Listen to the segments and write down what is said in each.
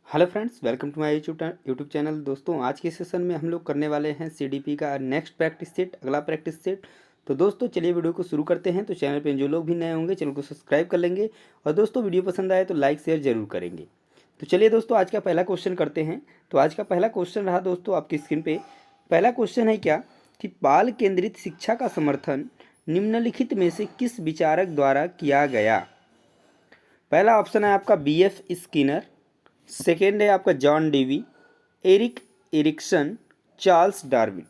Hello friends, welcome to my YouTube channel. दोस्तों, आज के सेशन में हम लोग करने वाले हैं सीडीपी का नेक्स्ट प्रैक्टिस सेट, अगला प्रैक्टिस सेट। तो दोस्तों चलिए वीडियो को शुरू करते हैं। तो चैनल पे जो लोग भी नए होंगे चैनल को सब्सक्राइब कर लेंगे, और दोस्तों वीडियो पसंद आए तो लाइक शेयर जरूर करेंगे। तो चलिए दोस्तों आज का पहला क्वेश्चन करते हैं। तो आज का पहला क्वेश्चन रहा दोस्तों आपकी स्क्रीन पे। पहला क्वेश्चन है क्या कि बाल केंद्रित शिक्षा का समर्थन निम्नलिखित में से किस विचारक द्वारा किया गया। पहला ऑप्शन है आपका BF स्किनर, सेकेंड है आपका John Dewey, Erik Erikson, Charles Darwin.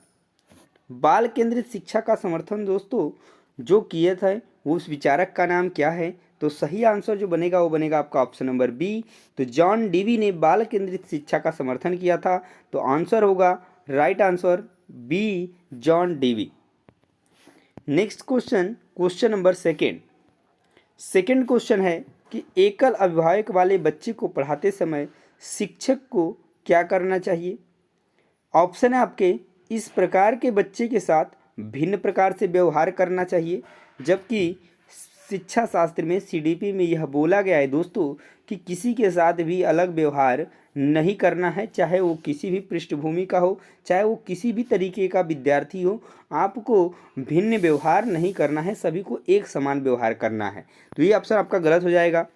बाल केंद्रित शिक्षा का समर्थन दोस्तों जो किए थे वो उस विचारक का नाम क्या है। तो सही आंसर जो बनेगा वो बनेगा आपका ऑप्शन नंबर बी। तो जॉन डेवी ने बाल केंद्रित शिक्षा का समर्थन किया था। तो आंसर होगा right answer B, John Dewey. Next question, question number second question है कि एकल अभिभावक वाले बच्चे को पढ़ाते समय शिक्षक को क्या करना चाहिए। ऑप्शन है आपके इस प्रकार के बच्चे के साथ भिन्न प्रकार से व्यवहार करना चाहिए, जबकि शिक्षा शास्त्र में सीडीपी में यह बोला गया है दोस्तों कि किसी के साथ भी अलग व्यवहार नहीं करना है, चाहे वो किसी भी पृष्ठभूमि का हो, चाहे वो किसी भी तरीके का विद्यार्थी हो। आपको भिन्न व्यवहार नहीं करना है, सभी को एक समान व्यवहार करना है। तो ये ऑप्शन आपका गलत हो जाएगा।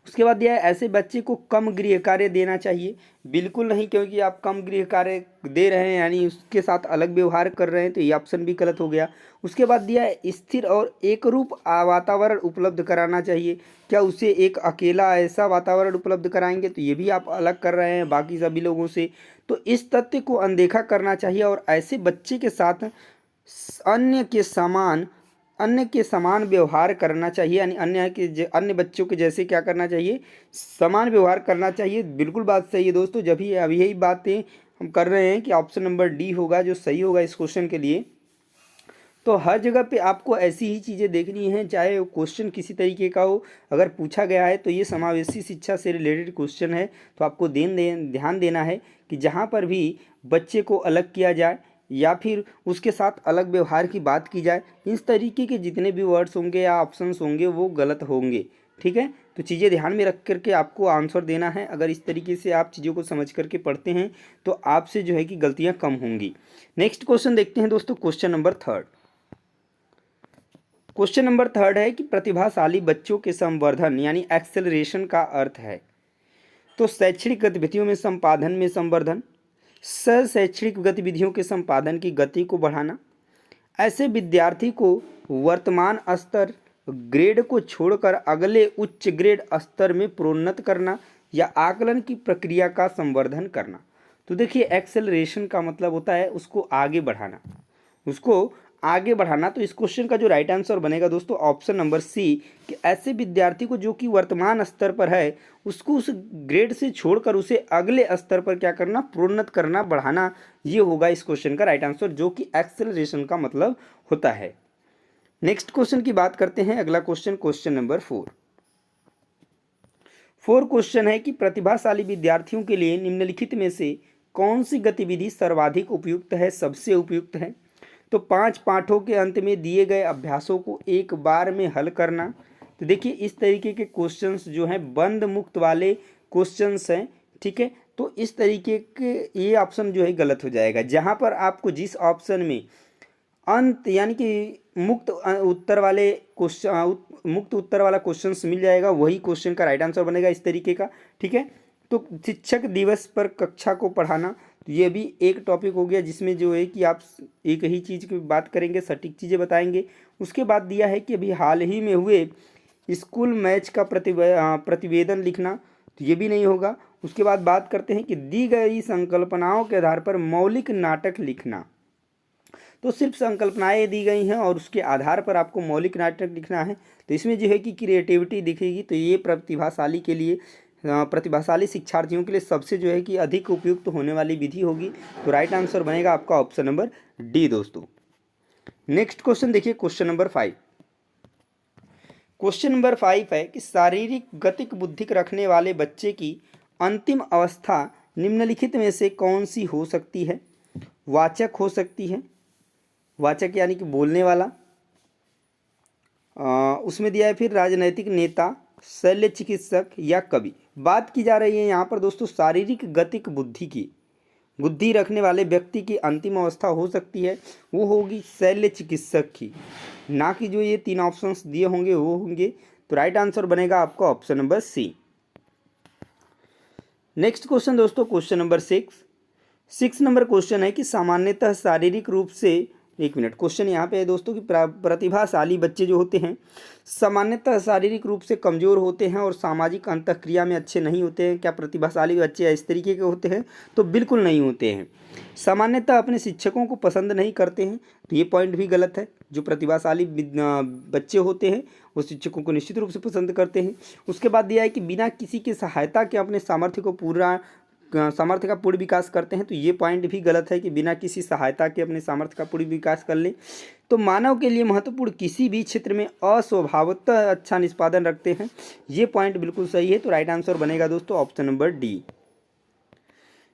उसके बाद दिया है ऐसे बच्चे को कम गृह कार्य देना चाहिए। बिल्कुल नहीं, क्योंकि आप कम गृह कार्य दे रहे हैं यानी उसके साथ अलग व्यवहार कर रहे हैं, तो ये ऑप्शन भी गलत हो गया। उसके बाद दिया है स्थिर और एकरूप वातावरण उपलब्ध कराना चाहिए। क्या उसे एक अकेला ऐसा वातावरण उपलब्ध कराएंगे, तो ये भी आप अलग कर रहे हैं बाकी सभी लोगों से। तो इस तथ्य को अनदेखा करना चाहिए और ऐसे बच्चे के साथ अन्य के समान अन्य के समान व्यवहार करना चाहिए, यानी अन्य बच्चों के जैसे क्या करना चाहिए, समान व्यवहार करना चाहिए। बिल्कुल बात सही है दोस्तों। जब ही अभी यही बातें हम कर रहे हैं कि ऑप्शन नंबर डी होगा जो सही होगा इस क्वेश्चन के लिए। तो हर जगह पे आपको ऐसी ही चीज़ें देखनी हैं, चाहे वो क्वेश्चन किसी तरीके का हो। अगर पूछा गया है तो ये समावेशी शिक्षा से रिलेटेड क्वेश्चन है, तो आपको ध्यान देना है कि जहाँ पर भी बच्चे को अलग किया जाए या फिर उसके साथ अलग व्यवहार की बात की जाए, इस तरीके के जितने भी वर्ड्स होंगे या ऑप्शंस होंगे वो गलत होंगे। ठीक है, तो चीज़ें ध्यान में रख करके आपको आंसर देना है। अगर इस तरीके से आप चीज़ों को समझ करके पढ़ते हैं तो आपसे जो है कि गलतियाँ कम होंगी। नेक्स्ट क्वेश्चन देखते हैं दोस्तों, question number third. Question number third है कि प्रतिभाशाली बच्चों के संवर्धन यानी एक्सेलरेशन का अर्थ है। तो शैक्षणिक गतिविधियों में संपादन में संवर्धन, सह शैक्षणिक गतिविधियों के संपादन की गति को बढ़ाना, ऐसे विद्यार्थी को वर्तमान स्तर ग्रेड को छोड़कर अगले उच्च ग्रेड स्तर में प्रोन्नत करना, या आकलन की प्रक्रिया का संवर्धन करना। तो देखिए एक्सेलरेशन का मतलब होता है उसको आगे बढ़ाना, उसको आगे बढ़ाना। तो इस क्वेश्चन का जो राइट आंसर बनेगा दोस्तों ऑप्शन नंबर सी, कि ऐसे विद्यार्थी को जो कि वर्तमान स्तर पर है उसको उस ग्रेड से छोड़कर उसे अगले स्तर पर क्या करना, प्रोन्नत करना, बढ़ाना। ये होगा इस क्वेश्चन का राइट आंसर, जो कि एक्सेलरेशन का मतलब होता है। नेक्स्ट क्वेश्चन की बात करते हैं। अगला question, question number four question है कि प्रतिभाशाली विद्यार्थियों के लिए निम्नलिखित में से कौन सी गतिविधि सर्वाधिक उपयुक्त है, सबसे उपयुक्त है। तो 5 पाठों के अंत में दिए गए अभ्यासों को एक बार में हल करना। तो देखिए इस तरीके के क्वेश्चंस जो हैं बंद मुक्त वाले क्वेश्चंस हैं। ठीक है, तो इस तरीके के ये ऑप्शन जो है गलत हो जाएगा। जहाँ पर आपको जिस ऑप्शन में अंत यानी कि मुक्त उत्तर वाला क्वेश्चंस मिल जाएगा वही क्वेश्चन का राइट आंसर बनेगा इस तरीके का। ठीक है, तो शिक्षक दिवस पर कक्षा को पढ़ाना, तो ये भी एक टॉपिक हो गया जिसमें जो है कि आप एक ही चीज़ की बात करेंगे, सटीक चीज़ें बताएंगे। उसके बाद दिया है कि अभी हाल ही में हुए स्कूल मैच का प्रतिवेदन लिखना, तो ये भी नहीं होगा। उसके बाद बात करते हैं कि दी गई संकल्पनाओं के आधार पर मौलिक नाटक लिखना। तो सिर्फ संकल्पनाएं दी गई हैं और उसके आधार पर आपको मौलिक नाटक लिखना है। तो इसमें जो है कि क्रिएटिविटी दिखेगी, तो ये प्रतिभाशाली के लिए प्रतिभाशाली शिक्षार्थियों के लिए सबसे जो है कि अधिक उपयुक्त होने वाली विधि होगी। तो राइट आंसर बनेगा आपका ऑप्शन नंबर डी दोस्तों। नेक्स्ट क्वेश्चन देखिए, क्वेश्चन नंबर 5। क्वेश्चन नंबर 5 है कि शारीरिक गतिक बुद्धिक रखने वाले बच्चे की अंतिम अवस्था निम्नलिखित में से कौन सी हो सकती है। वाचक हो सकती है, वाचक यानी कि बोलने वाला। उसमें दिया है फिर राजनैतिक नेता, शल्य चिकित्सक या कवि। बात की जा रही है यहाँ पर दोस्तों शारीरिक गतिक बुद्धि की। बुद्धि रखने वाले व्यक्ति की अंतिम अवस्था हो सकती है वो होगी शल्य चिकित्सक की, ना कि जो ये 3 ऑप्शंस दिए होंगे वो होंगे। तो राइट आंसर बनेगा आपका option number C. Next question दोस्तों, क्वेश्चन नंबर 6 नंबर क्वेश्चन है कि सामान्यतः शारीरिक रूप से, एक मिनट, क्वेश्चन यहाँ पे है दोस्तों कि प्रतिभाशाली बच्चे जो होते हैं सामान्यतः शारीरिक रूप से कमजोर होते हैं और सामाजिक अंतःक्रिया में अच्छे नहीं होते हैं। क्या प्रतिभाशाली बच्चे इस तरीके के होते हैं? तो बिल्कुल नहीं होते हैं। सामान्यतः अपने शिक्षकों को पसंद नहीं करते हैं, तो ये पॉइंट भी गलत है। जो प्रतिभाशाली बच्चे होते हैं वो शिक्षकों को निश्चित रूप से पसंद करते हैं। उसके बाद दिया है कि बिना किसी की सहायता के अपने सामर्थ्य का पूर्ण विकास करते हैं, तो ये पॉइंट भी गलत है कि बिना किसी सहायता के अपने सामर्थ्य का पूर्ण विकास कर लें। तो मानव के लिए महत्वपूर्ण किसी भी क्षेत्र में अस्वभावतः अच्छा निष्पादन रखते हैं, ये पॉइंट बिल्कुल सही है। तो राइट आंसर बनेगा दोस्तों option number D.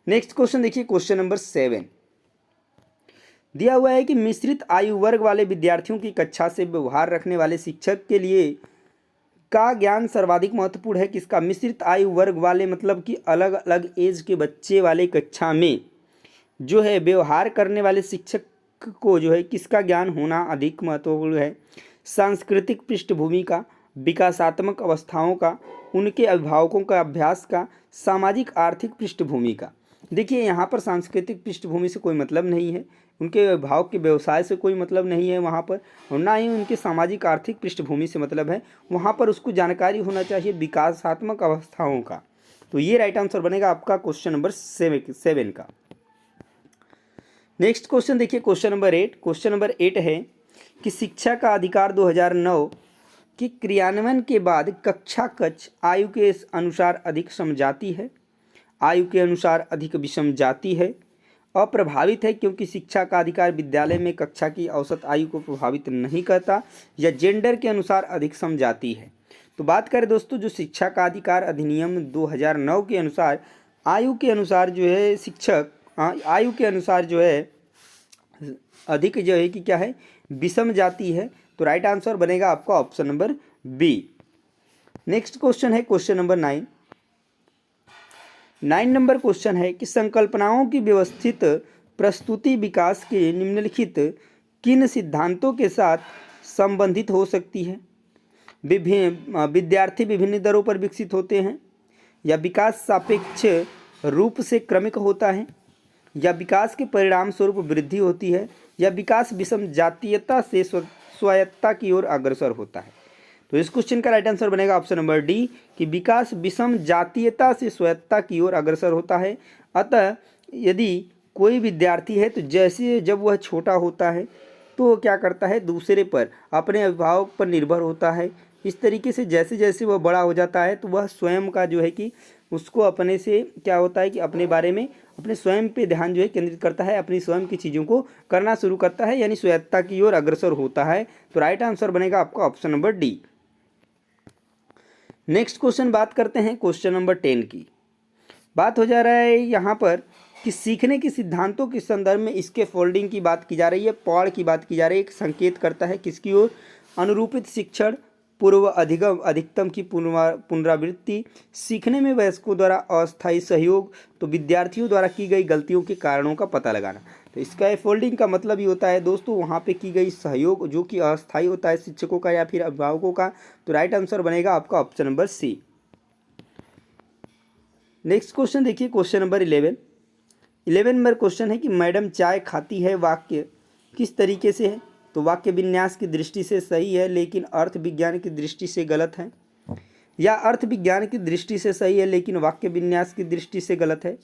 Next question देखिए, क्वेश्चन नंबर 7 दिया हुआ है कि मिश्रित आयु वर्ग वाले विद्यार्थियों की कक्षा से व्यवहार रखने वाले शिक्षक के लिए का ज्ञान सर्वाधिक महत्वपूर्ण है किसका? मिश्रित आयु वर्ग वाले मतलब कि अलग अलग एज के बच्चे वाले कक्षा में जो है व्यवहार करने वाले शिक्षक को जो है किसका ज्ञान होना अधिक महत्वपूर्ण है? सांस्कृतिक पृष्ठभूमि का, विकासात्मक अवस्थाओं का, उनके अभिभावकों का अभ्यास का, सामाजिक आर्थिक पृष्ठभूमि का। देखिए यहाँ पर सांस्कृतिक पृष्ठभूमि से कोई मतलब नहीं है, उनके अभिभावक के व्यवसाय से कोई मतलब नहीं है वहाँ पर, और ना ही उनके सामाजिक आर्थिक पृष्ठभूमि से मतलब है। वहाँ पर उसको जानकारी होना चाहिए विकासात्मक अवस्थाओं का। तो ये राइट आंसर बनेगा आपका क्वेश्चन नंबर 7 का। नेक्स्ट क्वेश्चन देखिए, क्वेश्चन नंबर 8। क्वेश्चन नंबर 8 है कि शिक्षा का अधिकार 2009 के क्रियान्वयन के बाद कक्षा कक्ष आयु के अनुसार अधिक समझाती है, आयु के अनुसार अधिक विषम जाती है, अप्रभावित है क्योंकि शिक्षा का अधिकार विद्यालय में कक्षा की औसत आयु को प्रभावित नहीं करता, या जेंडर के अनुसार अधिक समझाती है। तो बात करें दोस्तों, जो शिक्षा का अधिकार अधिनियम 2009 के अनुसार आयु के अनुसार जो है शिक्षक आयु के अनुसार जो है अधिक जो है कि क्या है, विषम जाती है। तो राइट आंसर बनेगा आपका option number B. Next question है क्वेश्चन नंबर 9 नंबर क्वेश्चन है कि संकल्पनाओं की व्यवस्थित प्रस्तुति विकास के निम्नलिखित किन सिद्धांतों के साथ संबंधित हो सकती है? विद्यार्थी विभिन्न दरों पर विकसित होते हैं, या विकास सापेक्ष रूप से क्रमिक होता है, या विकास के परिणाम स्वरूप वृद्धि होती है, या विकास विषम जातीयता से स्वायत्तता की ओर अग्रसर होता है। तो इस क्वेश्चन का राइट आंसर बनेगा ऑप्शन नंबर डी कि विकास विषम जातीयता से स्वायत्तता की ओर अग्रसर होता है। अतः यदि कोई विद्यार्थी है तो जैसे जब वह छोटा होता है तो वह क्या करता है, दूसरे पर, अपने अभिभावक पर निर्भर होता है। इस तरीके से जैसे जैसे वह बड़ा हो जाता है तो वह स्वयं का जो है कि उसको अपने से क्या होता है कि अपने बारे में, अपने स्वयं पे ध्यान जो है केंद्रित करता है, अपनी स्वयं की चीज़ों को करना शुरू करता है, यानी स्वायत्तता की ओर अग्रसर होता है। तो राइट आंसर बनेगा आपका option number D. Next question बात करते हैं क्वेश्चन नंबर 10 की। बात हो जा रहा है यहाँ पर कि सीखने के सिद्धांतों के संदर्भ में इसके फोल्डिंग की बात की जा रही है, पौड़ की बात की जा रही है। एक संकेत करता है किसकी ओर? अनुरूपित शिक्षण, पूर्व अधिगम अधिकतम की पुनरावृत्ति, सीखने में वयस्कों द्वारा अस्थायी सहयोग, तो विद्यार्थियों द्वारा की गई गलतियों के कारणों का पता लगाना। तो इसका फोल्डिंग का मतलब ही होता है दोस्तों वहाँ पे की गई सहयोग जो कि अस्थायी होता है शिक्षकों का या फिर अभिभावकों का। तो राइट आंसर बनेगा आपका option number C. Next question देखिए, क्वेश्चन नंबर 11 नंबर क्वेश्चन है कि मैडम चाय खाती है वाक्य किस तरीके से है? तो वाक्य विन्यास की दृष्टि से सही है लेकिन अर्थ विज्ञान की दृष्टि से गलत है, या अर्थ विज्ञान की दृष्टि से सही है लेकिन वाक्य विन्यास की दृष्टि से गलत है,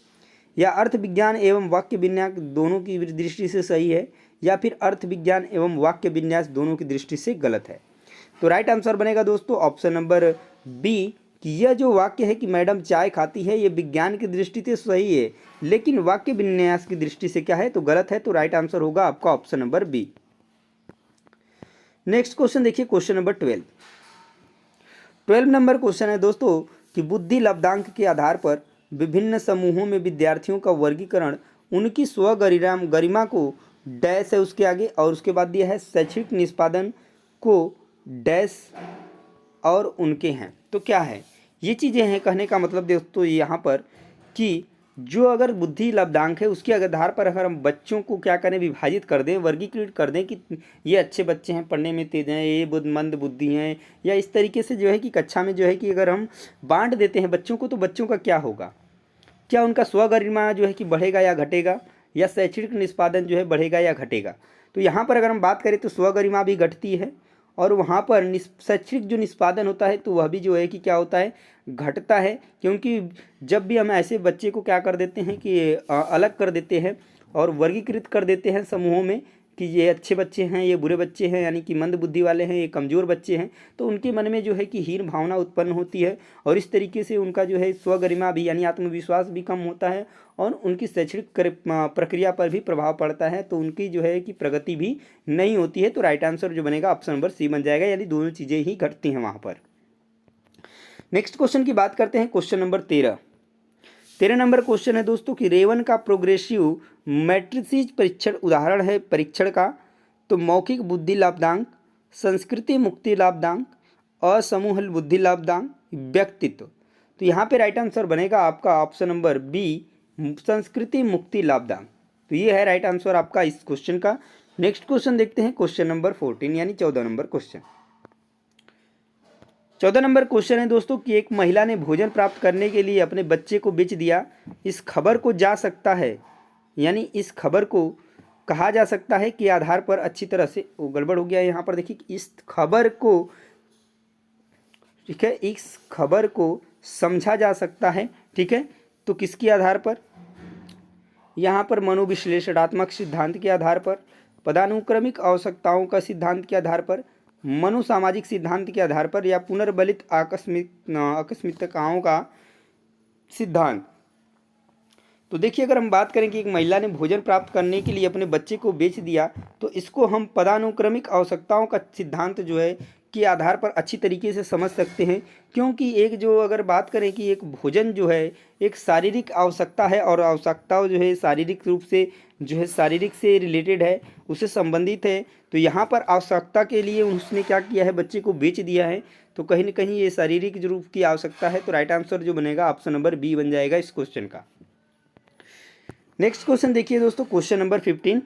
या अर्थ विज्ञान एवं वाक्य विन्यास दोनों की दृष्टि से सही है, या फिर अर्थ विज्ञान एवं वाक्य विन्यास दोनों की दृष्टि से गलत है। तो राइट आंसर बनेगा दोस्तों ऑप्शन नंबर बी कि यह जो वाक्य है कि मैडम चाय खाती है, ये विज्ञान की दृष्टि से सही है लेकिन वाक्य विन्यास की दृष्टि से क्या है, तो गलत है। तो राइट आंसर होगा आपका option number B. Next question देखिए, क्वेश्चन नंबर 12 नंबर क्वेश्चन है दोस्तों कि बुद्धि लब्धांक के आधार पर विभिन्न समूहों में विद्यार्थियों का वर्गीकरण उनकी गरिमा को डैश है उसके आगे, और उसके बाद दिया है शैक्षिक निष्पादन को डैश और उनके हैं। तो क्या है, ये चीज़ें हैं। कहने का मतलब दोस्तों यहाँ पर कि जो अगर बुद्धि लब्धांक है उसके आधार पर अगर हम बच्चों को क्या करें, विभाजित कर दें, वर्गीकृत कर दें कि ये अच्छे बच्चे हैं, पढ़ने में तेज हैं, ये मंद बुद्धि हैं, या इस तरीके से जो है कि कक्षा में जो है कि अगर हम बांट देते हैं बच्चों को, तो बच्चों का क्या होगा, क्या उनका स्वगरिमा जो है कि बढ़ेगा या घटेगा, या शैक्षणिक निष्पादन जो है बढ़ेगा या घटेगा। तो यहाँ पर अगर हम बात करें तो स्वगरिमा भी घटती है, और वहाँ पर शैक्षणिक जो निष्पादन होता है तो वह भी जो है कि क्या होता है, घटता है। क्योंकि जब भी हम ऐसे बच्चे को क्या कर देते हैं कि अलग कर देते हैं और वर्गीकृत कर देते हैं समूहों में कि ये अच्छे बच्चे हैं, ये बुरे बच्चे हैं, यानी कि मंद बुद्धि वाले हैं, ये कमज़ोर बच्चे हैं, तो उनके मन में जो है कि हीन भावना उत्पन्न होती है, और इस तरीके से उनका जो है स्वगरिमा भी यानी आत्मविश्वास भी कम होता है, और उनकी शैक्षणिक प्रक्रिया पर भी प्रभाव पड़ता है, तो उनकी जो है कि प्रगति भी नहीं होती है। तो राइट आंसर जो बनेगा ऑप्शन नंबर सी बन जाएगा, यानी दोनों चीज़ें ही घटती हैं वहाँ पर। नेक्स्ट क्वेश्चन की बात करते हैं, क्वेश्चन नंबर 13 नंबर क्वेश्चन है दोस्तों कि रेवन का प्रोग्रेसिव मैट्रिसेस परीक्षण उदाहरण है परीक्षण का। तो मौखिक बुद्धि लाभदांक, संस्कृति मुक्ति लाभदांक, असमूह बुद्धि लाभदांक, व्यक्तित्व। तो यहाँ पे राइट आंसर बनेगा आपका ऑप्शन नंबर बी, संस्कृति मुक्ति लाभदांक। तो ये है राइट आंसर आपका इस क्वेश्चन का। नेक्स्ट क्वेश्चन देखते हैं, क्वेश्चन नंबर 14 यानी 14 नंबर क्वेश्चन। 14 नंबर क्वेश्चन है दोस्तों कि एक महिला ने भोजन प्राप्त करने के लिए अपने बच्चे को बेच दिया। इस खबर को जा सकता है, यानी इस खबर को कहा जा सकता है कि आधार पर अच्छी तरह से, वो गड़बड़ हो गया यहाँ पर देखिए, इस खबर को, ठीक है, इस खबर को समझा जा सकता है, ठीक है, तो किसके आधार पर, यहाँ पर मनोविश्लेषणात्मक सिद्धांत के आधार पर, पदानुक्रमिक आवश्यकताओं का सिद्धांत के आधार पर, मनोसामाजिक सिद्धांत के आधार पर, या पुनर्बलित आकस्मिकताओं का सिद्धांत। तो देखिए अगर हम बात करें कि एक महिला ने भोजन प्राप्त करने के लिए अपने बच्चे को बेच दिया, तो इसको हम पदानुक्रमिक आवश्यकताओं का सिद्धांत जो है के आधार पर अच्छी तरीके से समझ सकते हैं। क्योंकि एक जो अगर बात करें कि एक भोजन जो है एक शारीरिक आवश्यकता है, और आवश्यकताओं जो है शारीरिक रूप से जो है शारीरिक से रिलेटेड है, उससे संबंधित है। तो यहाँ पर आवश्यकता के लिए उसने क्या किया है, बच्चे को बेच दिया है, तो कहीं ना कहीं ये शारीरिक रूप की आवश्यकता है। तो राइट आंसर जो बनेगा ऑप्शन नंबर बी बन जाएगा इस क्वेश्चन का। नेक्स्ट क्वेश्चन देखिए दोस्तों, क्वेश्चन नंबर 15।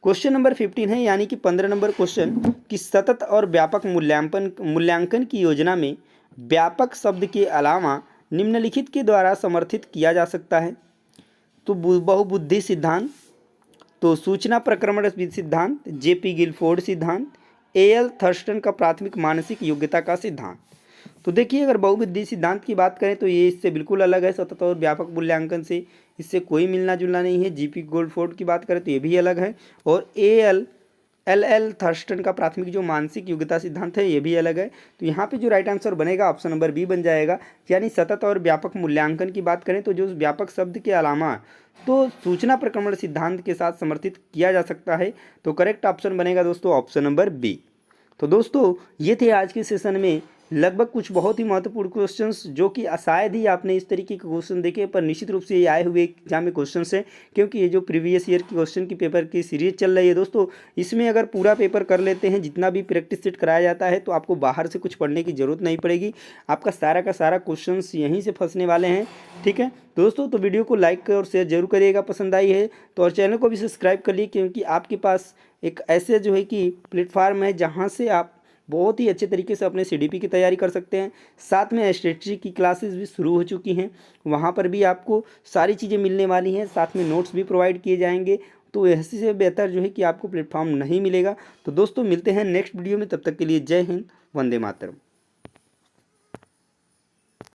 क्वेश्चन नंबर 15 है यानी कि 15 नंबर क्वेश्चन कि सतत और व्यापक मूल्यांकन की योजना में व्यापक शब्द के अलावा निम्नलिखित के द्वारा समर्थित किया जा सकता है। तो बहुबुद्धि सिद्धांत, तो सूचना प्रक्रमण सिद्धांत, जेपी गिलफोर्ड सिद्धांत, एएल थर्स्टन का प्राथमिक मानसिक योग्यता का सिद्धांत। तो देखिए अगर बहुबुद्धि सिद्धांत की बात करें तो ये इससे बिल्कुल अलग है, सतत और व्यापक मूल्यांकन से इससे कोई मिलना जुलना नहीं है। जीपी गोल्डफोर्ड की बात करें तो ये भी अलग है, और एल थर्स्टन का प्राथमिक जो मानसिक योग्यता सिद्धांत है ये भी अलग है। तो यहाँ पे जो राइट आंसर बनेगा ऑप्शन नंबर बी बन जाएगा। यानी सतत और व्यापक मूल्यांकन की बात करें तो जो व्यापक शब्द के अलावा तो सूचना प्रक्रमण सिद्धांत के साथ समर्थित किया जा सकता है। तो करेक्ट ऑप्शन बनेगा दोस्तों ऑप्शन नंबर बी। तो दोस्तों ये थे आज के सेशन में लगभग कुछ बहुत ही महत्वपूर्ण क्वेश्चंस, जो कि शायद ही आपने इस तरीके के क्वेश्चन देखे, पर निश्चित रूप से ये आए हुए एग्जाम में क्वेश्चन है। क्योंकि ये जो प्रीवियस ईयर की क्वेश्चन की पेपर की सीरीज चल रही है दोस्तों, इसमें अगर पूरा पेपर कर लेते हैं, जितना भी प्रैक्टिस सेट कराया जाता है, तो आपको बाहर से कुछ पढ़ने की जरूरत नहीं पड़ेगी। आपका सारा का सारा क्वेश्चन यहीं से फंसने वाले हैं, ठीक है दोस्तों। तो वीडियो को लाइक और शेयर जरूर करिएगा पसंद आई है तो, और चैनल को भी सब्सक्राइब कर लिए, क्योंकि आपके पास एक ऐसे जो है कि प्लेटफार्म है जहाँ से आप बहुत ही अच्छे तरीके से अपने सीडीपी की तैयारी कर सकते हैं। साथ में स्ट्रेटजी की क्लासेस भी शुरू हो चुकी हैं, वहाँ पर भी आपको सारी चीज़ें मिलने वाली हैं, साथ में नोट्स भी प्रोवाइड किए जाएंगे। तो ऐसे से बेहतर जो है कि आपको प्लेटफॉर्म नहीं मिलेगा। तो दोस्तों मिलते हैं नेक्स्ट वीडियो में, तब तक के लिए जय हिंद, वंदे मातरम।